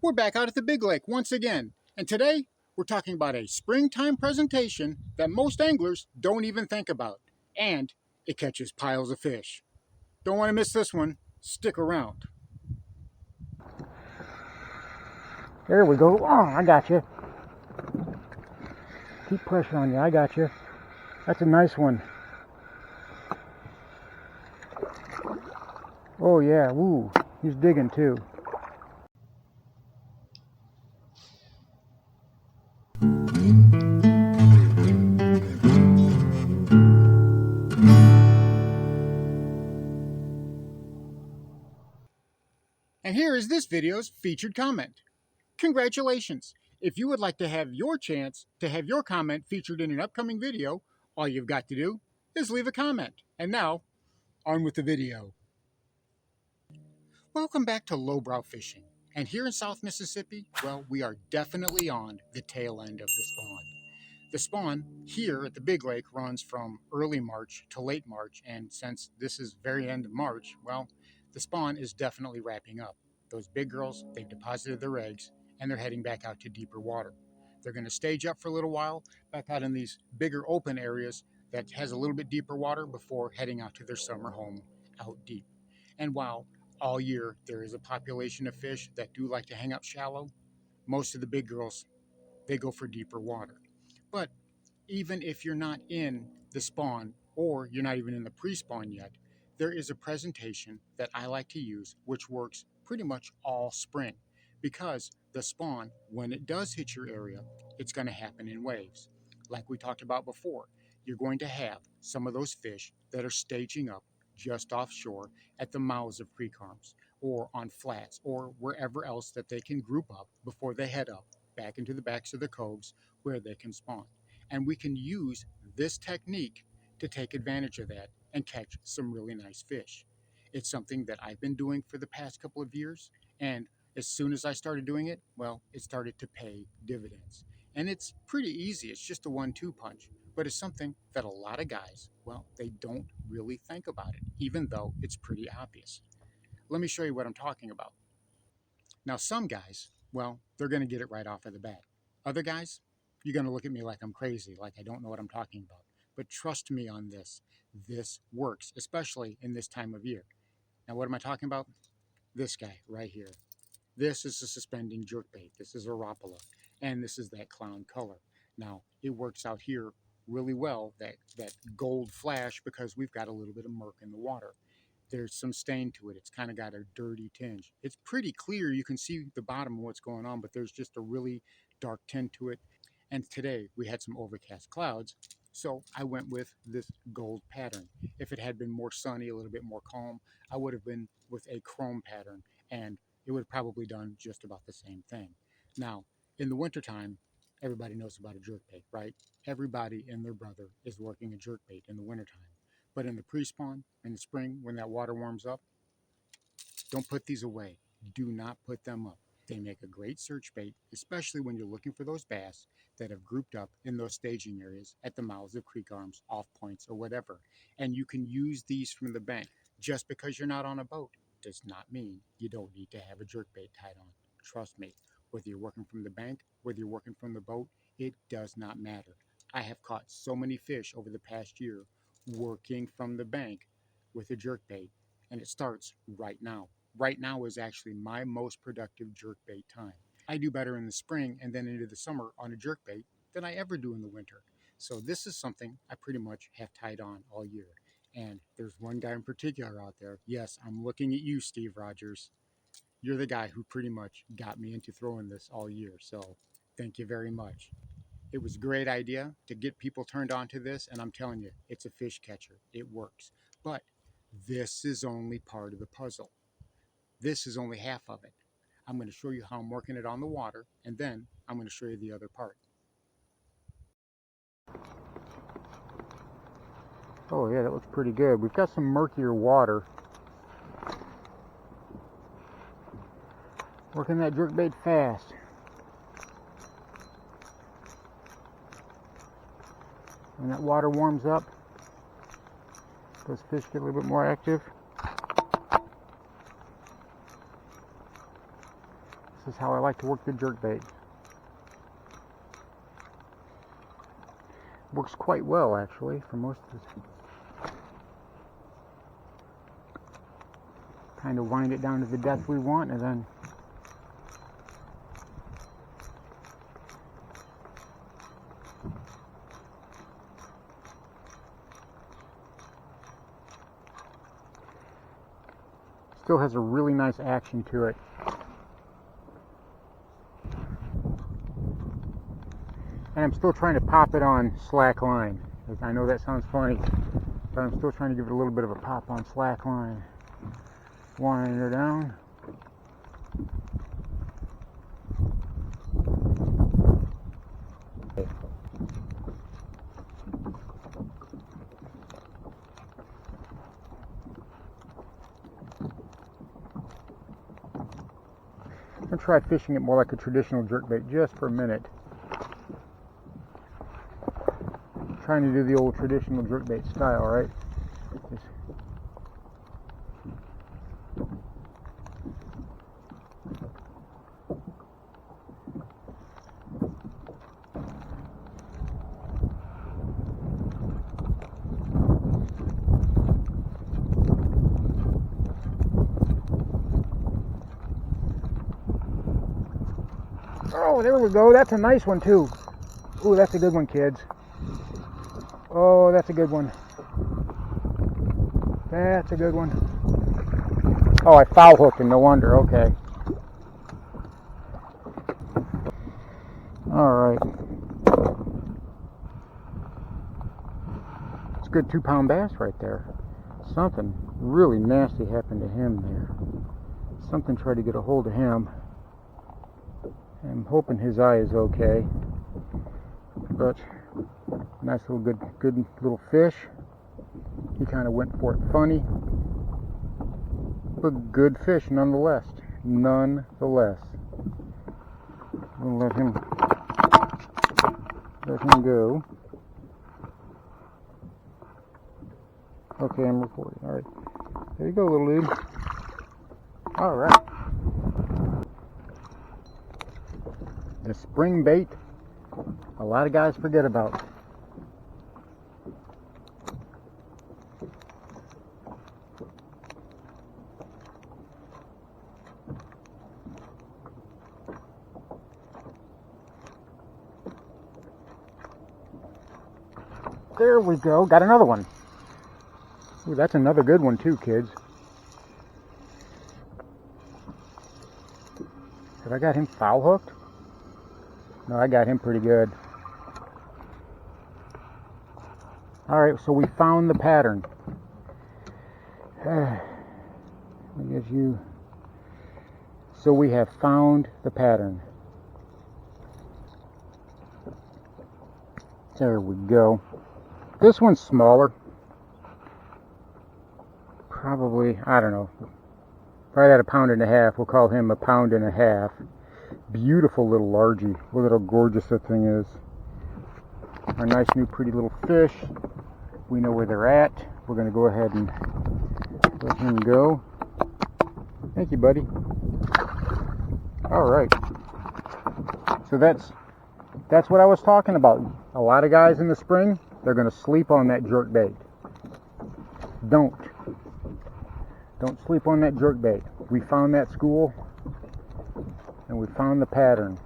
We're back out at the Big Lake once again, and today we're talking about a springtime presentation that most anglers don't even think about, and it catches piles of fish. Don't want to miss this one. Stick around. There we go. Oh, I got you. Keep pressure on you. I got you. That's a nice one. Oh yeah. Woo. He's digging too. And here is this video's featured comment. Congratulations! If you would like to have your chance to have your comment featured in an upcoming video, all you've got to do is leave a comment. And now, on with the video. Welcome back to Lowbrow Fishing. And here in South Mississippi, well, we are definitely on the tail end of the spawn. The spawn here at the Big Lake runs from early March to late March, and since this is very end of March, well, the spawn is definitely wrapping up. Those big girls, they've deposited their eggs, and they're heading back out to deeper water. They're going to stage up for a little while, back out in these bigger open areas that has a little bit deeper water before heading out to their summer home out deep. And while all year there is a population of fish that do like to hang out shallow, most of the big girls, they go for deeper water. But even if you're not in the spawn or you're not even in the pre-spawn yet, there is a presentation that I like to use which works pretty much all spring, because the spawn, when it does hit your area, it's going to happen in waves. Like we talked about before, you're going to have some of those fish that are staging up just offshore at the mouths of creek arms or on flats or wherever else that they can group up before they head up back into the backs of the coves where they can spawn. And we can use this technique to take advantage of that and catch some really nice fish. It's something that I've been doing for the past couple of years, and as soon as I started doing it, well, it started to pay dividends. And it's pretty easy. It's just a 1-2 punch, but it's something that a lot of guys, well, they don't really think about it, even though it's pretty obvious. Let me show you what I'm talking about. Now, some guys, well, they're going to get it right off of the bat. Other guys, you're going to look at me like I'm crazy, like I don't know what I'm talking about. But trust me on this. This works, especially in this time of year. Now, what am I talking about? This guy right here. This is a suspending jerkbait. This is a Rapala, and this is that clown color. Now, it works out here really well, that gold flash, because we've got a little bit of murk in the water. There's some stain to it. It's kind of got a dirty tinge. It's pretty clear. You can see the bottom of what's going on, but there's just a really dark tint to it. And today we had some overcast clouds, so I went with this gold pattern. If it had been more sunny, a little bit more calm, I would have been with a chrome pattern, and it would have probably done just about the same thing. Now, in the wintertime, everybody knows about a jerkbait, right? Everybody and their brother is working a jerkbait in the wintertime. But in the pre-spawn, in the spring, when that water warms up, don't put these away. Do not put them up. They make a great search bait, especially when you're looking for those bass that have grouped up in those staging areas at the mouths of creek arms, off points, or whatever. And you can use these from the bank. Just because you're not on a boat does not mean you don't need to have a jerkbait tied on. Trust me, whether you're working from the bank, whether you're working from the boat, it does not matter. I have caught so many fish over the past year working from the bank with a jerkbait, and it starts right now. Right now is actually my most productive jerkbait time. I do better in the spring and then into the summer on a jerkbait than I ever do in the winter. So this is something I pretty much have tied on all year. And there's one guy in particular out there. Yes, I'm looking at you, Steve Rogers. You're the guy who pretty much got me into throwing this all year. So thank you very much. It was a great idea to get people turned on to this, and I'm telling you, it's a fish catcher. It works. But this is only part of the puzzle. This is only half of it. I'm going to show you how I'm working it on the water, and then I'm going to show you the other part. Oh yeah, that looks pretty good. We've got some murkier water. Working that jerkbait fast. When that water warms up, those fish get a little bit more active. This is how I like to work the jerkbait. Works quite well actually for most of this. Kind of wind it down to the depth we want and then still has a really nice action to it. And I'm still trying to pop it on slack line. I know that sounds funny, but I'm still trying to give it a little bit of a pop on slack line. Wind her down. I'm going to try fishing it more like a traditional jerkbait just for a minute. Trying to do the old traditional jerkbait style, right? Just oh, there we go. That's a nice one too. Ooh, that's a good one, kids. Oh, that's a good one. That's a good one. Oh, I foul hooked him, no wonder. Okay. Alright. It's a good 2-pound bass right there. Something really nasty happened to him there. Something tried to get a hold of him. I'm hoping his eye is okay. But nice little good little fish. He kind of went for it funny. But good fish nonetheless. Nonetheless. We'll let him go. Okay, I'm recording. Alright. There you go, little dude. Alright. The spring bait a lot of guys forget about. There we go. Got another one. Ooh, that's another good one too, kids. Have I got him foul hooked? No, I got him pretty good. Alright, so we found the pattern. Let me get you. So we have found the pattern. There we go. This one's smaller. Probably, I don't know. Probably at 1.5 pounds. We'll call him 1.5 pounds. Beautiful little largie. Look at how gorgeous that thing is. Our nice new pretty little fish. We know where they're at. We're going to go ahead and let him go. Thank you, buddy. Alright. So that's what I was talking about. A lot of guys in the spring, they're going to sleep on that jerk bait. Don't sleep on that jerk bait. We found that school and we found the pattern.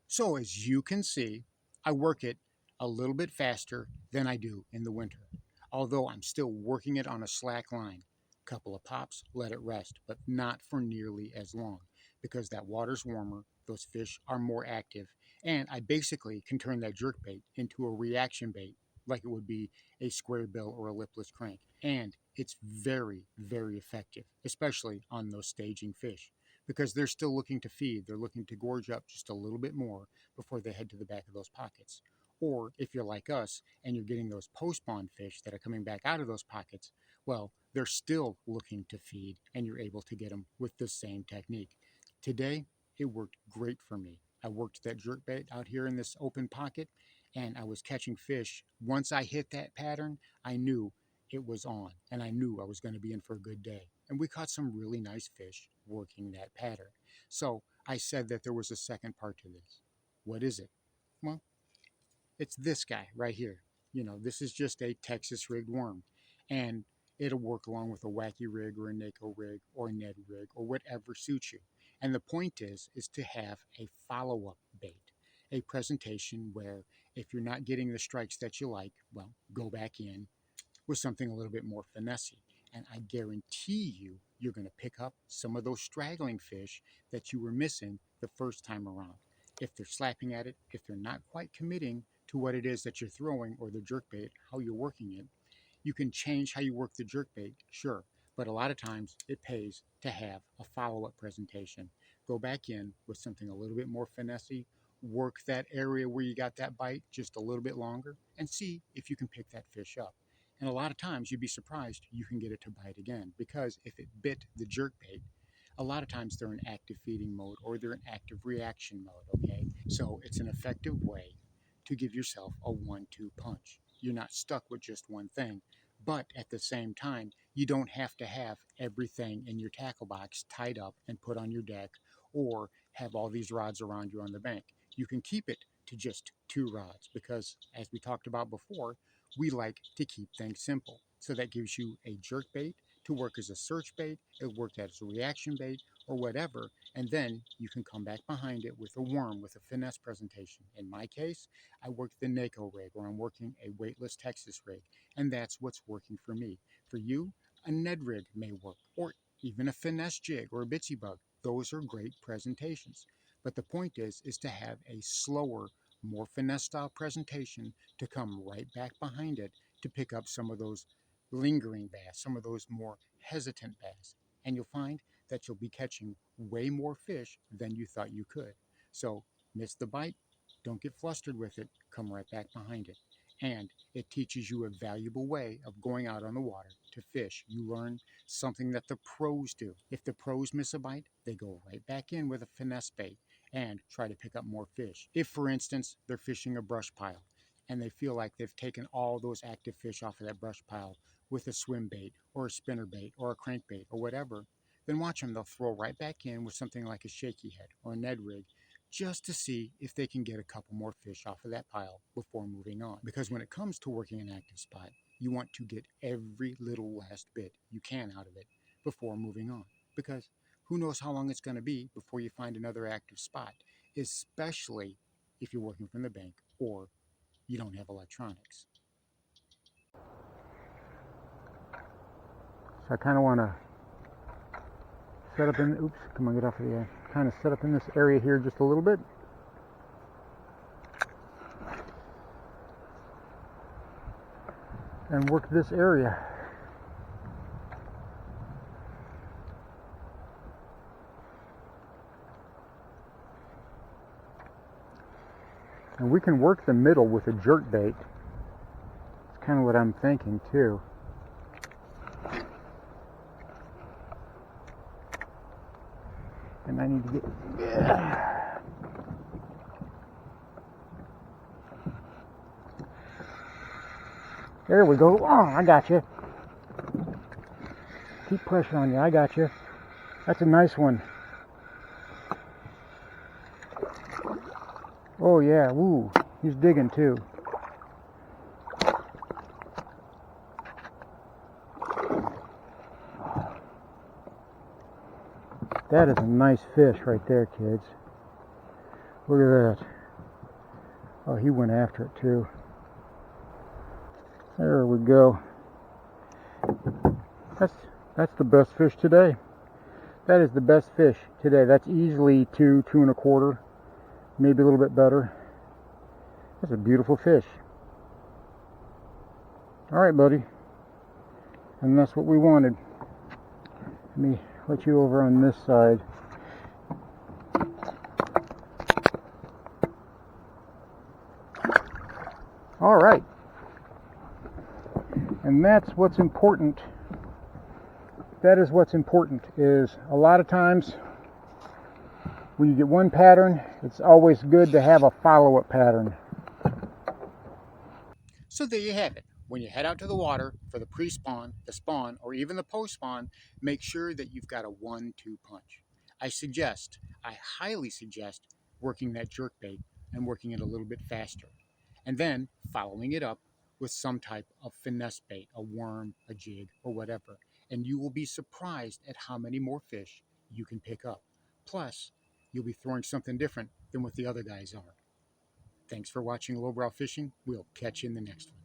So as you can see, I work it a little bit faster than I do in the winter, although I'm still working it on a slack line. Couple of pops, let it rest, but not for nearly as long because that water's warmer, those fish are more active, and I basically can turn that jerkbait into a reaction bait like it would be a square bill or a lipless crank. And it's very, very effective, especially on those staging fish because they're still looking to feed. They're looking to gorge up just a little bit more before they head to the back of those pockets. Or if you're like us and you're getting those post-spawn fish that are coming back out of those pockets, well, they're still looking to feed and you're able to get them with the same technique. Today, it worked great for me. I worked that jerkbait out here in this open pocket and I was catching fish. Once I hit that pattern, I knew it was on and I knew I was going to be in for a good day. and we caught some really nice fish working that pattern. So I said that there was a second part to this. What is it? Well, it's this guy right here. This is just a Texas rigged worm, and it'll work along with a wacky rig or a NACO rig or a Ned rig or whatever suits you. And the point is to have a follow-up bait, a presentation where if you're not getting the strikes that you like, well, go back in with something a little bit more finessey. And I guarantee you're going to pick up some of those straggling fish that you were missing the first time around. If they're slapping at it, if they're not quite committing to what it is that you're throwing or the jerkbait, how you're working it, you can change how you work the jerkbait, sure, but a lot of times it pays to have a follow-up presentation. Go back in with something a little bit more finessey, work that area where you got that bite just a little bit longer, and see if you can pick that fish up. And a lot of times you'd be surprised you can get it to bite again, because if it bit the jerkbait, a lot of times they're in active feeding mode or they're in active reaction mode, okay? So it's an effective way to give yourself a 1-2 punch. You're not stuck with just one thing, but at the same time, you don't have to have everything in your tackle box tied up and put on your deck or have all these rods around you on the bank. You can keep it to just 2 rods because, as we talked about before, we like to keep things simple. So that gives you a jerk bait to work as a search bait, it worked as a reaction bait, or whatever, and then you can come back behind it with a worm with a finesse presentation. In my case, I worked the NACO rig, or I'm working a weightless Texas rig, and that's what's working for me. For you, a Ned rig may work, or even a finesse jig or a bitsy bug. Those are great presentations. But the point is to have a slower, more finesse style presentation to come right back behind it to pick up some of those lingering bass, some of those more hesitant bass. And you'll find that you'll be catching way more fish than you thought you could. So miss the bite, don't get flustered with it, come right back behind it. And it teaches you a valuable way of going out on the water to fish. You learn something that the pros do. If the pros miss a bite, they go right back in with a finesse bait and try to pick up more fish. If, for instance, they're fishing a brush pile and they feel like they've taken all those active fish off of that brush pile with a swim bait or a spinner bait or a crankbait or whatever, then watch them. They'll throw right back in with something like a shaky head or a Ned rig just to see if they can get a couple more fish off of that pile before moving on. Because when it comes to working an active spot, you want to get every little last bit you can out of it before moving on. Because who knows how long it's going to be before you find another active spot, especially if you're working from the bank or you don't have electronics. So I kind of want to set up in, oops, come on, get off of the, kind of set up in this area here just a little bit. And work this area. And we can work the middle with a jerk bait. It's kind of what I'm thinking too. And I need to get, there we go. Oh, I got you. Keep pressure on you. I got you. That's a nice one. Oh yeah, woo. He's digging too. That is a nice fish right there, kids. Look at that. Oh, he went after it too. There we go. That's the best fish today. That is the best fish today. That's easily 2 1/4, maybe a little bit better. That's a beautiful fish. All right, buddy. And that's what we wanted. Let me let you over on this side. All right. And that's what's important. That is what's important, is a lot of times when you get one pattern, it's always good to have a follow-up pattern. So there you have it. when you head out to the water for the pre-spawn, the spawn, or even the post-spawn, make sure that you've got a 1-2 punch. I highly suggest working that jerkbait and working it a little bit faster. And then following it up with some type of finesse bait, a worm, a jig, or whatever. And you will be surprised at how many more fish you can pick up. Plus, you'll be throwing something different than what the other guys are. Thanks for watching Lowbrow Fishing. We'll catch you in the next one.